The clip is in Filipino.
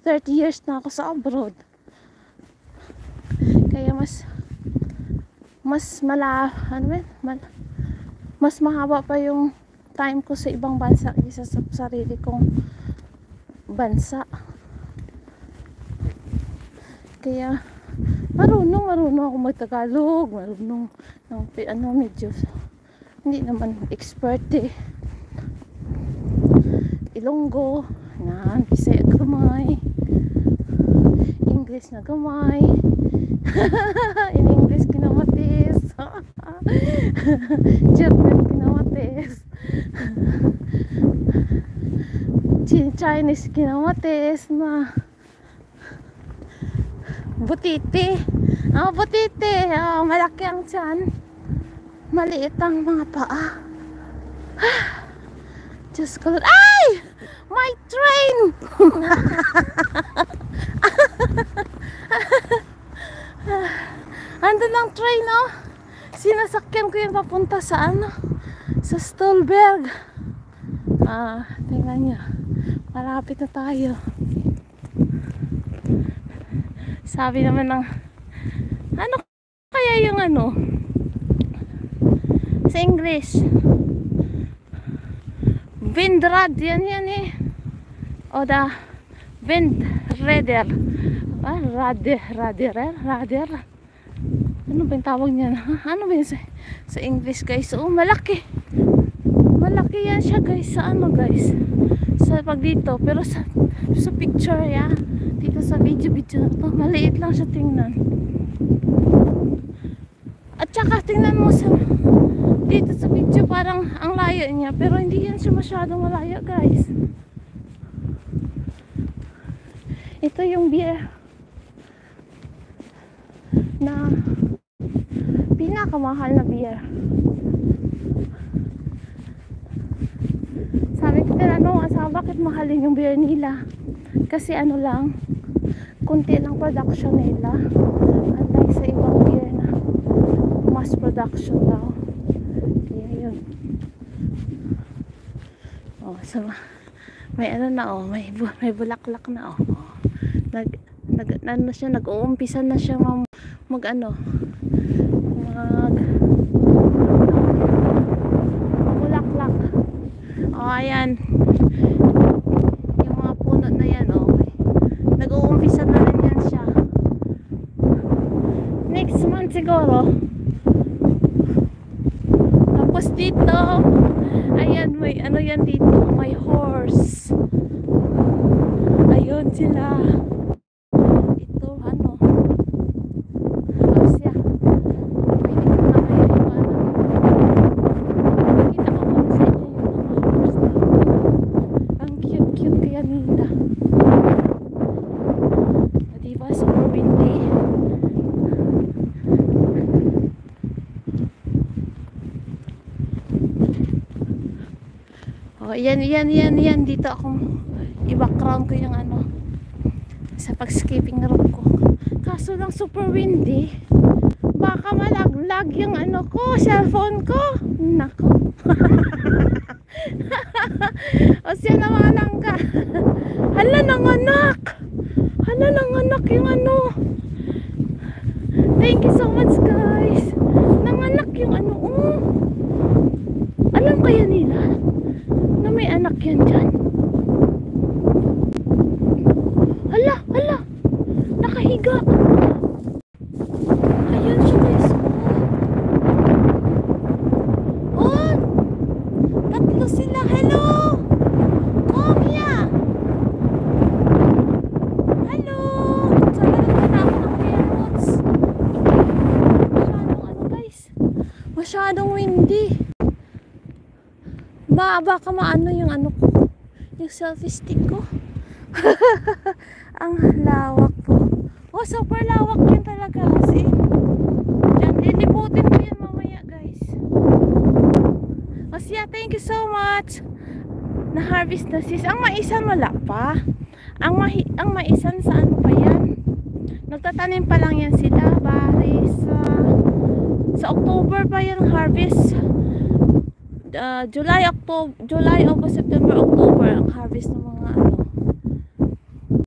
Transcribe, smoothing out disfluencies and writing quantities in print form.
30 years na ako sa abroad. Kaya mas mahaba pa yung time ko sa ibang bansa kaysa sa sarili kong bansa. Kaya marunong ako mag-Tagalog, marunong medyo hindi naman expert eh. Ilonggo na Bisaya gamay, English na gamay. In English kinamatis. German kinamatis. Chinese kinamatis na. Butiti. Butiti. Malaki ang tiyan. Maliit ang mga paa. Diyos ko. Ay! My train! Andun ang train, oh. Sinasakyan ko yung papunta sa sa Stolberg. Tingnan nyo. Malapit na tayo. Sabi naman ng ano kaya yung sa English? Windrad yan eh. O da Windräder. Radar. Ano ba yung tawag niyan? Ano ba yun sa English, guys? Malaki. Malaki yan siya, guys. Sa guys? Sa pag dito. Pero sa picture, dito sa video na to, maliit lang siya tingnan. At saka tingnan mo dito sa video, parang ang layo niya. Pero hindi yan siya masyadong malayo, guys. Ito yung beer na pinakamahal na beer. Sabi ko tinanong bakit mahalin yung beer nila, kasi lang, kunti lang production nila, unlike sa ibang beer na mass production daw. Kaya yun. So may may bulaklak na nag-uumpisa na siya bulaklak. Ayan yung mga puno na yan, nag-uumpisa na rin yan siya next month siguro. Tapos dito ayan, may yan dito, may horse. Ayun sila. Ito Asya. Pwede ko na kayo kita ko muna sa inyo yung mga horse na. Ang cute kaya nila. Diba, super windy. Yan dito ako i-background ko yung sa pag-skipping rope ko. Kaso lang super windy. Baka malaglag yung ko, cellphone ko. Nako. O siya na mga langga. Hala nanganak yung Thank you so much, guys. Nanganak yung alam kaya nila na may anak yan dyan? Hala, nakahiga. Ayun siya, guys. Tatlo sila. Hello, come here. Hello. Sabi na ako ng carrots. Masyadong guys, masyadong windy. Baka maano yung ko, yung selfie stick ko. Ang lawak po. Super lawak yan talaga. Kasi dyan, liliputin ko yan mamaya, guys. Siya, thank you so much. Na-harvest na sis. Ang maisan wala pa. Ang maisan sa pa yan? Nagtatanim pa lang yan sila. Bari sa October pa yan harvest. July, August, September, October ang harvest ng mga